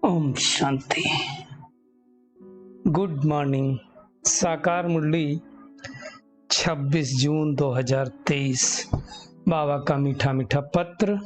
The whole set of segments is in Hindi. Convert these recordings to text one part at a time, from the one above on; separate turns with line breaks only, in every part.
ओम शांति। Good morning. साकार मुरली 26 जून 2023। बाबा का मीठा मीठा पत्र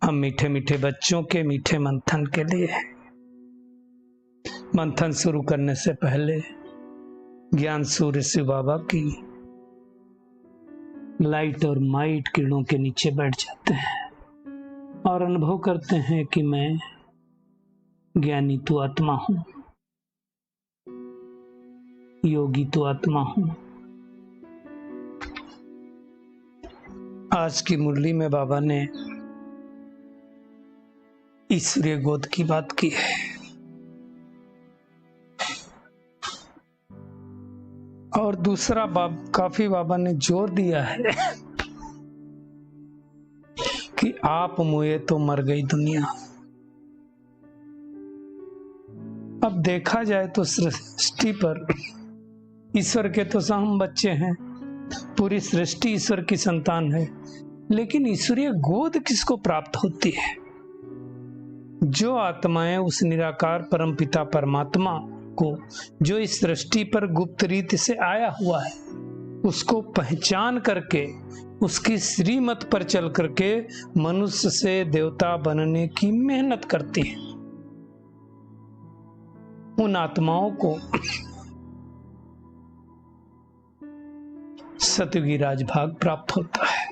हम मीठे मीठे बच्चों के मीठे मंथन के लिए। मंथन शुरू करने से पहले ज्ञान सूर्य शिव बाबा की लाइट और माइट किरणों के नीचे बैठ जाते हैं और अनुभव करते हैं कि मैं ज्ञानी तो आत्मा हूं, योगी तो आत्मा हूं। आज की मुरली में बाबा ने ईश्वरीय गोद की बात की है और दूसरा काफी बाबा ने जोर दिया है कि आप मुए तो मर गई दुनिया। अब देखा जाए तो सृष्टि पर ईश्वर के तो हम बच्चे हैं, पूरी सृष्टि ईश्वर की संतान है, लेकिन ईश्वरीय गोद किसको प्राप्त होती है? जो आत्माएं उस निराकार परमपिता परमात्मा को, जो इस सृष्टि पर गुप्त रीति से आया हुआ है, उसको पहचान करके उसकी श्रीमत पर चल करके मनुष्य से देवता बनने की मेहनत करती है, उन आत्माओं को सतयुगी राजभाग प्राप्त होता है।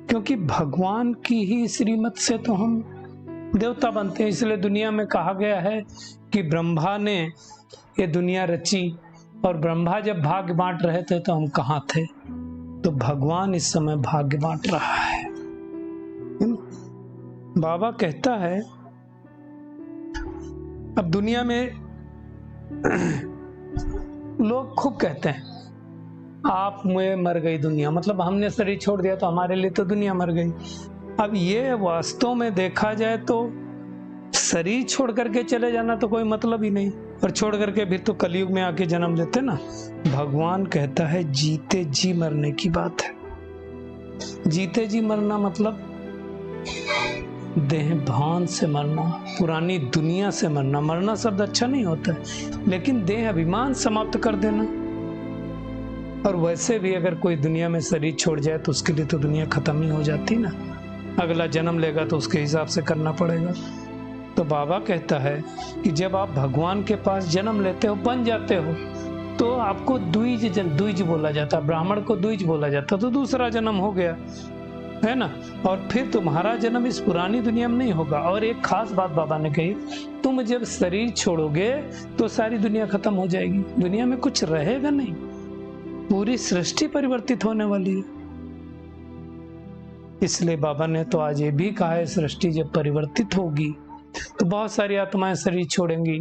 क्योंकि भगवान की ही श्रीमत से तो हम देवता बनते हैं। इसलिए दुनिया में कहा गया है कि ब्रह्मा ने ये दुनिया रची और ब्रह्मा जब भाग्य बांट रहे थे तो हम कहाँ थे? तो भगवान इस समय भाग्य बांट रहा है। बाबा कहता है, अब दुनिया में लोग खूब कहते हैं आप मुझे मर गई दुनिया, मतलब हमने शरीर छोड़ दिया तो हमारे लिए तो दुनिया मर गई। अब ये वास्तव में देखा जाए तो शरीर छोड़ करके चले जाना तो कोई मतलब ही नहीं, और छोड़ करके फिर तो कलयुग में आके जन्म लेते ना। भगवान कहता है जीते जी मरने की बात है। जीते जी मरना मतलब देह भान से मरना, पुरानी दुनिया से मरना। मरना शब्द अच्छा नहीं होता है, लेकिन देह अभिमान समाप्त कर देना। और वैसे भी अगर कोई दुनिया में शरीर छोड़ जाए तो उसके लिए तो दुनिया खत्म ही हो जाती ना। अगला जन्म लेगा तो उसके हिसाब से करना पड़ेगा। तो बाबा कहता है कि जब आप भगवान के पास जन्म लेते हो, बन जाते हो, तो आपको द्विज बोला जाता, ब्राह्मण को द्विज बोला जाता, तो दूसरा जन्म हो गया, है ना। और फिर तुम्हारा जन्म इस पुरानी दुनिया में नहीं होगा। और एक खास बात बाबा ने कही, तुम जब शरीर छोड़ोगे तो सारी दुनिया खत्म हो जाएगी, दुनिया में कुछ रहेगा नहीं, पूरी सृष्टि परिवर्तित होने वाली है। इसलिए बाबा ने तो आज ये भी कहा है, सृष्टि जब परिवर्तित होगी तो बहुत सारी आत्माएं शरीर छोड़ेंगी।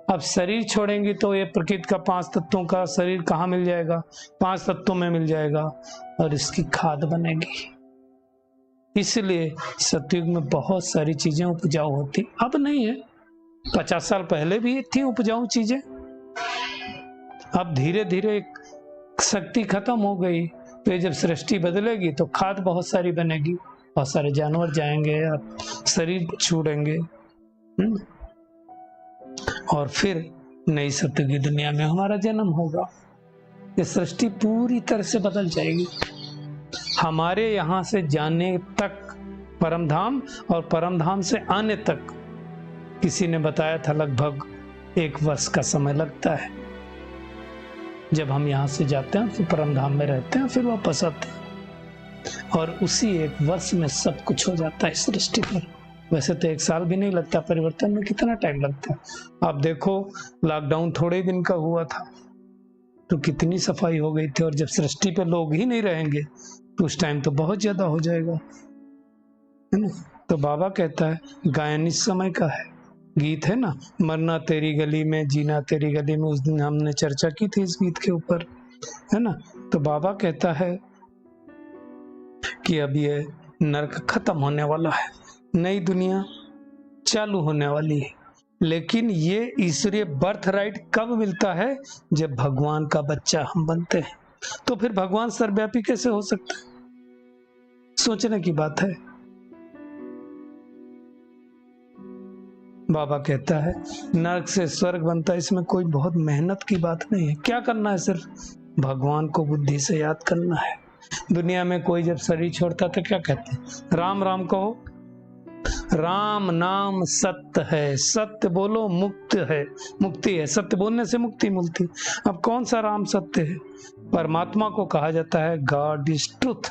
अब शरीर छोड़ेंगी तो ये प्रकृति का 5 तत्वों का शरीर कहाँ मिल जाएगा? 5 तत्वों में मिल जाएगा और इसकी खाद बनेगी। इसलिए सतयुग में बहुत सारी चीजें उपजाऊ होती, अब नहीं है। 50 साल पहले भी थी उपजाऊ चीजें, अब धीरे धीरे शक्ति खत्म हो गई। तो ये जब सृष्टि बदलेगी तो खाद बहुत सारी बनेगी, बहुत सारे जानवर जाएंगे, आप शरीर छोड़ेंगे, और फिर नई सतयुगी दुनिया में हमारा जन्म होगा। ये सृष्टि पूरी तरह से बदल जाएगी। हमारे यहाँ से जाने तक परमधाम और परमधाम से आने तक किसी ने बताया था लगभग 1 वर्ष का समय लगता है। जब हम यहाँ से जाते हैं फिर परमधाम में रहते हैं, फिर वापस आते हैं, और उसी 1 वर्ष में सब कुछ हो जाता है सृष्टि पर। वैसे तो 1 साल भी नहीं लगता, परिवर्तन में कितना टाइम लगता है। आप देखो, लॉकडाउन थोड़े दिन का हुआ था तो कितनी सफाई हो गई थी, और जब सृष्टि पे लोग ही नहीं रहेंगे तो उस टाइम तो बहुत ज्यादा हो जाएगा, है ना। तो बाबा कहता है गायन इस समय का है। गीत है ना, मरना तेरी गली में जीना तेरी गली में, उस दिन हमने चर्चा की थी इस गीत के ऊपर, है ना। तो बाबा कहता है कि अब ये नरक खत्म होने वाला है, नई दुनिया चालू होने वाली है। लेकिन ये ईश्वरीय बर्थ राइट कब मिलता है? जब भगवान का बच्चा हम बनते हैं। तो फिर भगवान सर्वव्यापी कैसे हो सकता है? सोचने की बात है। बाबा कहता है नरक से स्वर्ग बनता है, इसमें कोई बहुत मेहनत की बात नहीं है। क्या करना है? सिर्फ भगवान को बुद्धि से याद करना है। दुनिया में कोई जब शरीर छोड़ता तो क्या कहते हैं? राम राम कहो। राम नाम सत्य है, सत्य बोलो मुक्त है, मुक्ति है। सत्य बोलने से मुक्ति मिलती। अब कौन सा राम सत्य है? परमात्मा को कहा जाता है गॉड इज ट्रुथ।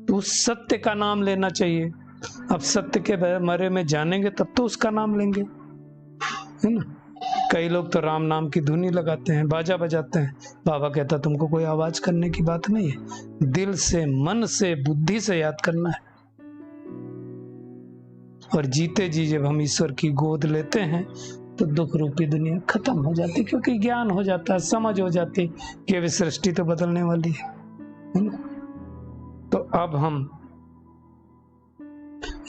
तो उस सत्य का नाम लेना चाहिए। अब सत्य के बारे में जानेंगे तब तो उसका नाम लेंगे, है ना। कई लोग तो राम नाम की धुनी लगाते हैं, बाजा बजाते हैं। बाबा कहता तुमको कोई आवाज करने की बात नहीं है, दिल से, मन से, बुद्धि से याद करना है। और जीते जी जब हम ईश्वर की गोद लेते हैं तो दुख रूपी दुनिया खत्म हो जाती, क्योंकि ज्ञान हो जाता है, समझ हो जाती कि अभी सृष्टि तो बदलने वाली है ना। तो अब हम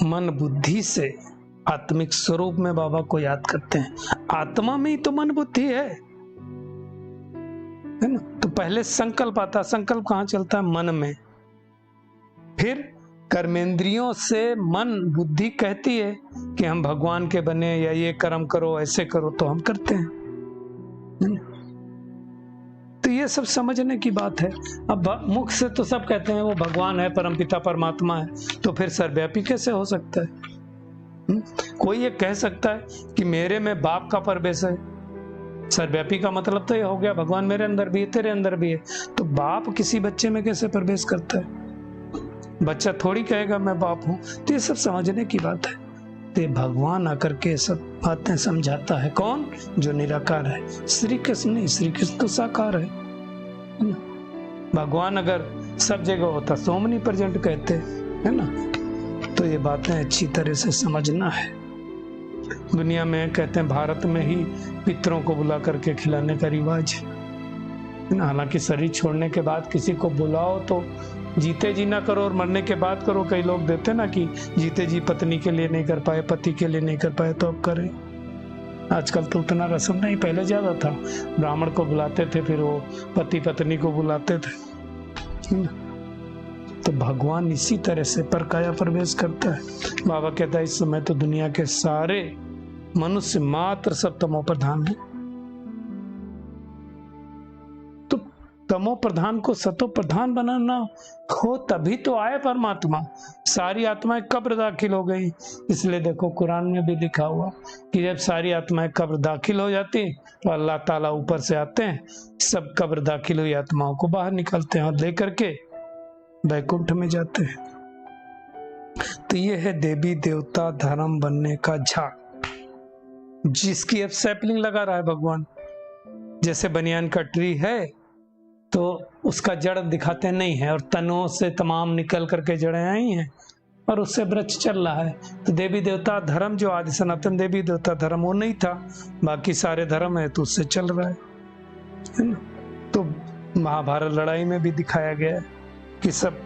मन बुद्धि से आत्मिक स्वरूप में बाबा को याद करते हैं। आत्मा में ही तो मन बुद्धि है ना। तो पहले संकल्प आता, संकल्प कहाँ चलता है? मन में। फिर कर्मेंद्रियों से मन बुद्धि कहती है कि हम भगवान के बने, या ये कर्म करो, ऐसे करो, तो हम करते हैं, है ना? तो ये सब समझने की बात है। अब मुख से तो सब कहते हैं वो भगवान है, परमपिता परमात्मा है, तो फिर सर्वव्यापी कैसे हो सकता है? कोई ये कह सकता है कि मेरे में बाप का प्रवेश है? सर्वव्यापी का मतलब तो ये हो गया भगवान मेरे अंदर भी है, तेरे अंदर भी है। तो बाप किसी बच्चे में कैसे प्रवेश करता है? बच्चा थोड़ी कहेगा मैं बाप हूं। तो ये सब समझने की बात है। तो भगवान आकर के सब बातें समझाता है। कौन? जो निराकार है। श्री कृष्ण नहीं, श्री कृष्ण तो साकार है ना। भगवान अगर सब जगह होता तो ओमनी प्रेजेंट कहते, है ना। तो ये बातें अच्छी तरह से समझना है। दुनिया में कहते हैं भारत में ही पितरों को बुला करके खिलाने का रिवाज है ना। हालांकि शरीर छोड़ने के बाद किसी को बुलाओ तो जीते जी ना करो और मरने के बाद करो। कई लोग देते ना कि जीते जी पत्नी के लिए नहीं कर पाए, पति के लिए नहीं कर पाए, तो अब करें। आजकल तो उतना रस्म नहीं, पहले ज्यादा था। ब्राह्मण को बुलाते थे, फिर वो पति पत्नी को बुलाते थे। तो भगवान इसी तरह से परकाया प्रवेश करता है। बाबा कहता है इस समय तो दुनिया के सारे मनुष्य मात्र सब तमो प्रधान है। तो तमो प्रधान को सतो प्रधान बनाना हो तभी तो आए परमात्मा। सारी आत्माएं कब्र दाखिल हो गई। इसलिए देखो कुरान में भी लिखा हुआ कि जब सारी आत्माएं कब्र दाखिल हो जाती तो अल्लाह ताला ऊपर से आते हैं, सब कब्र दाखिल हुई आत्माओं को बाहर निकालते हैं और लेकर के वैकुंठ में जाते हैं। तो ये है देवी देवता धर्म बनने का झाग, जिसकी अब सैपलिंग लगा रहा है भगवान। जैसे बनियान का ट्री है तो उसका जड़ दिखाते नहीं है, और तनों से तमाम निकल करके जड़ें आई हैं और उससे वृक्ष चल रहा है। तो देवी देवता धर्म जो आदि सनातन देवी देवता धर्म वो नहीं था, बाकी सारे धर्म है तो उससे चल रहा है ना। तो महाभारत लड़ाई में भी दिखाया गया है कि सब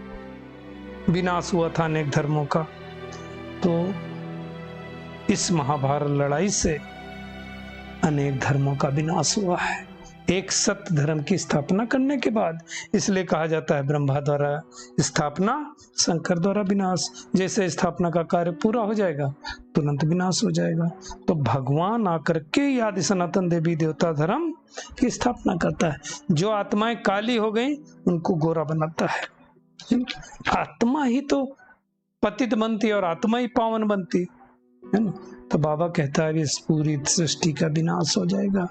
विनाश हुआ था अनेक धर्मों का। तो इस महाभारत लड़ाई से अनेक धर्मों का विनाश हुआ है, एक सत्य धर्म की स्थापना करने के बाद। इसलिए कहा जाता है ब्रह्मा द्वारा स्थापना, शंकर द्वारा विनाश। जैसे स्थापना का कार्य पूरा हो जाएगा तुरंत विनाश हो जाएगा। तो भगवान आकर के आदि सनातन देवी देवता धर्म की स्थापना करता है। जो आत्माएं काली हो गई उनको गोरा बनाता है। आत्मा ही तो पतित बनती और आत्मा ही पावन बनती है ना। तो बाबा कहता है इस पूरी सृष्टि का विनाश हो जाएगा,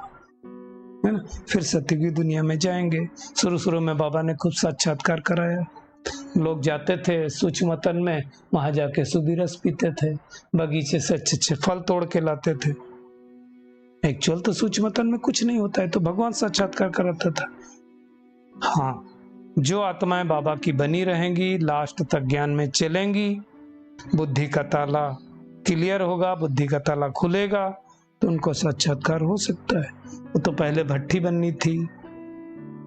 है ना। फिर सत्य की दुनिया में जाएंगे। शुरू में बाबा ने खूब साक्षात्कार कराया। लोग जाते थे सूक्ष्म तन में, वहां जाके सुबीरस पीते थे, बगीचे से अच्छे फल तोड़ के लाते थे। एक्चुअल तो सूक्ष्म तन में कुछ नहीं होता है, तो भगवान साक्षात्कार कराता था। हाँ, जो आत्माएं बाबा की बनी रहेंगी, लास्ट तक ज्ञान में चलेंगी, बुद्धि का ताला क्लियर होगा, बुद्धि का ताला खुलेगा, तो उनको साक्षात्कार हो सकता है। वो तो पहले भट्टी बननी थी,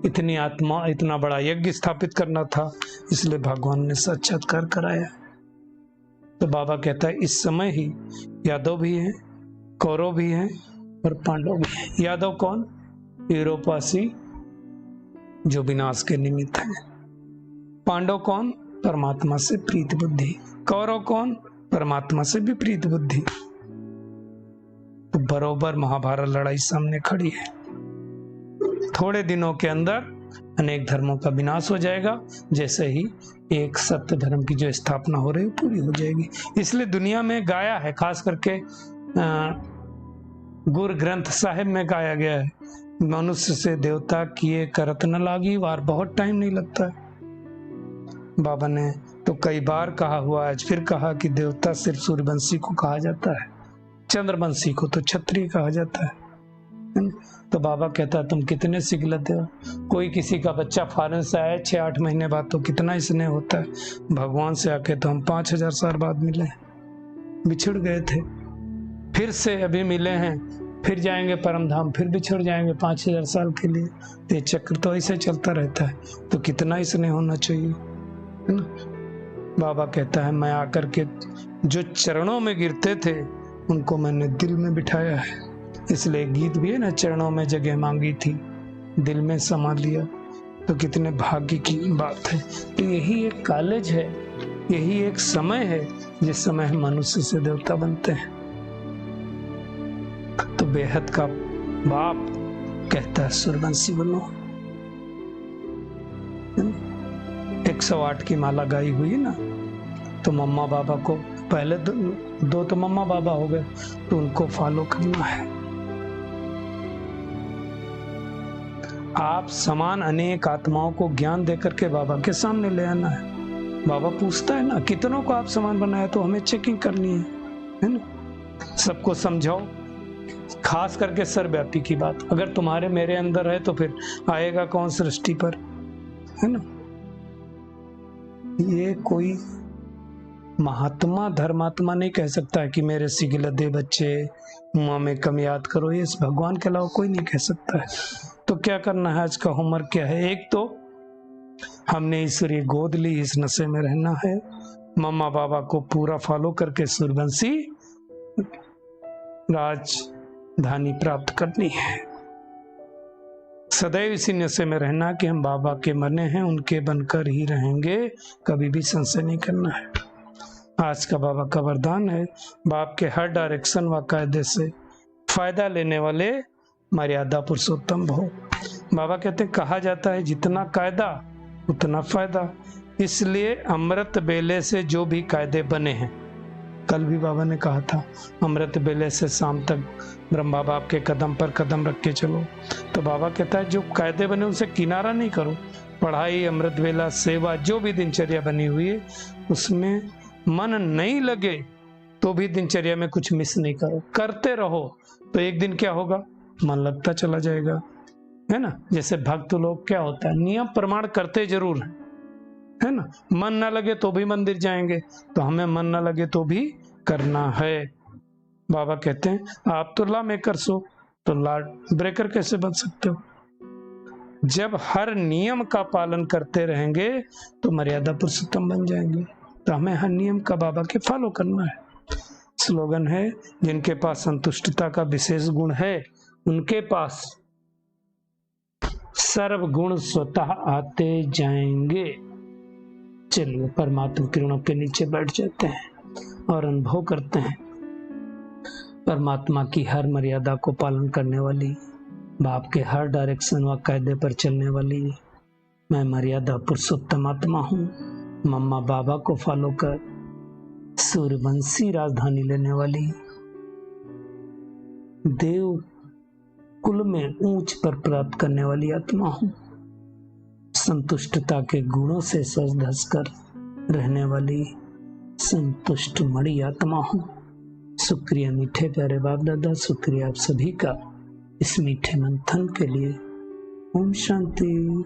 इतनी आत्मा, इतना बड़ा यज्ञ स्थापित करना था, इसलिए भगवान ने साक्षात्कार कराया। तो बाबा कहता है इस समय ही यादव भी हैं, कौरव भी हैं और पांडव भी हैं। यादव कौन? यूरोपवासी जो विनाश के निमित्त है। पांडव कौन? परमात्मा से प्रीत बुद्धि। कौरव कौन? परमात्मा से विपरीत बुद्धि। तो बरोबर महाभारत लड़ाई सामने खड़ी है। थोड़े दिनों के अंदर अनेक धर्मों का विनाश हो जाएगा, जैसे ही एक सत्य धर्म की जो स्थापना हो रही है पूरी हो जाएगी। इसलिए दुनिया में गाया है, खास करके गुरु ग्रंथ साहिब में गाया गया है, मनुष्य से देवता किए करत न लागी वार। बहुत टाइम नहीं लगता है। बाबा ने तो कई बार कहा हुआ, आज फिर कहा कि देवता सिर्फ सूर्यवंशी को कहा जाता है, चंद्रवंशी को तो क्षत्रिय कहा जाता है। तो बाबा कहता है तुम कितने सीख लेते हो। कोई किसी का बच्चा फॉरेन से आया 6-8 महीने बाद तो कितना स्नेह होता है। भगवान से आके तो हम 5000 साल बाद मिले, बिछड़ गए थे, फिर से अभी मिले हैं, फिर जाएंगे परम धाम, फिर बिछड़ जाएंगे 5000 साल के लिए। ये चक्र तो ऐसे चलता रहता है, तो कितना स्नेह होना चाहिए, है ना। बाबा कहता है मैं आकर के जो चरणों में गिरते थे उनको मैंने दिल में बिठाया है। इसलिए गीत भी है ना, चरणों में जगह मांगी थी दिल में समा लिया। तो कितने भाग्य की बात है। तो यही एक कॉलेज है, यही एक समय है जिस समय हम मनुष्य से देवता बनते हैं। तो बेहद का बाप कहता है सूर्यवंशी बनो। 108 की माला गाई हुई ना, तो मम्मा बाबा को पहले दो तो मम्मा बाबा हो गए, तो उनको फॉलो करना है। आप समान अनेक आत्माओं को ज्ञान देकर के बाबा के सामने ले आना है। बाबा पूछता है ना कितनों को आप समान बनाया, तो हमें चेकिंग करनी है ना। सबको समझाओ, खास करके सर्वव्यापी की बात अगर तुम्हारे मेरे अंदर है तो फिर आएगा कौन सृष्टि पर, है ना। ये कोई महात्मा धर्मात्मा नहीं कह सकता है कि मेरे सिगिलदे बच्चे मुआ में कम याद करो। ये इस भगवान के अलावा कोई नहीं कह सकता है। तो क्या करना है, आज का होमवर्क क्या है। एक तो हमने ईश्वरीय गोद ली, इस नशे में रहना है। मम्मा बाबा को पूरा फॉलो करके सूर्यवंशी राजधानी प्राप्त करनी है। सदैव इसी नशे में रहना कि हम बाबा के मने हैं, उनके बनकर ही रहेंगे, कभी भी संशय नहीं करना है। आज का बाबा का वरदान है, बाप के हर डायरेक्शन व कायदे से फायदा लेने वाले मर्यादा पुरुषोत्तम भव। बाबा कहते कहा जाता है जितना कायदा उतना फायदा। इसलिए अमृत बेले से जो भी कायदे बने हैं, कल भी बाबा ने कहा था अमृत बेले से शाम तक ब्रह्मा बाप के कदम पर कदम रख के चलो। तो बाबा कहता है जो कायदे बने उनसे किनारा नहीं करो। पढ़ाई, अमृत बेला, सेवा, जो भी दिनचर्या बनी हुई है उसमें मन नहीं लगे तो भी दिनचर्या में कुछ मिस नहीं करो, करते रहो। तो एक दिन क्या होगा, मन लगता चला जाएगा, है ना। जैसे भक्त लोग क्या होता है, नियम प्रमाण करते जरूर है ना। मन ना लगे तो भी मंदिर जाएंगे, तो हमें मन ना लगे तो भी करना है। बाबा कहते हैं आप तो लॉ मेकर्स हो, तो लॉ ब्रेकर कैसे बन सकते हो। जब हर नियम का पालन करते रहेंगे तो मर्यादा पुरुषोत्तम बन जाएंगे। तो हमें हर नियम का बाबा के फॉलो करना है। स्लोगन है जिनके पास संतुष्टता का विशेष गुण है उनके पास सर्व गुण स्वतः आते जाएंगे। चलिए परमात्मा किरणों के नीचे बैठ जाते हैं और अनुभव करते हैं परमात्मा की हर मर्यादा को पालन करने वाली, बाप के हर डायरेक्शन व कायदे पर चलने वाली मैं मर्यादा पुरुषोत्तम आत्मा हूँ। मम्मा बाबा को फॉलो कर सूर्यवंशी राजधानी लेने वाली, देव कुल में ऊंच पर प्राप्त करने वाली आत्मा हूँ। संतुष्टता के गुणों से सज धस कर रहने वाली संतुष्ट मणि आत्मा हूँ। शुक्रिया मीठे प्यारे बाप दादा, शुक्रिया आप सभी का इस मीठे मंथन के लिए। ओम शांति।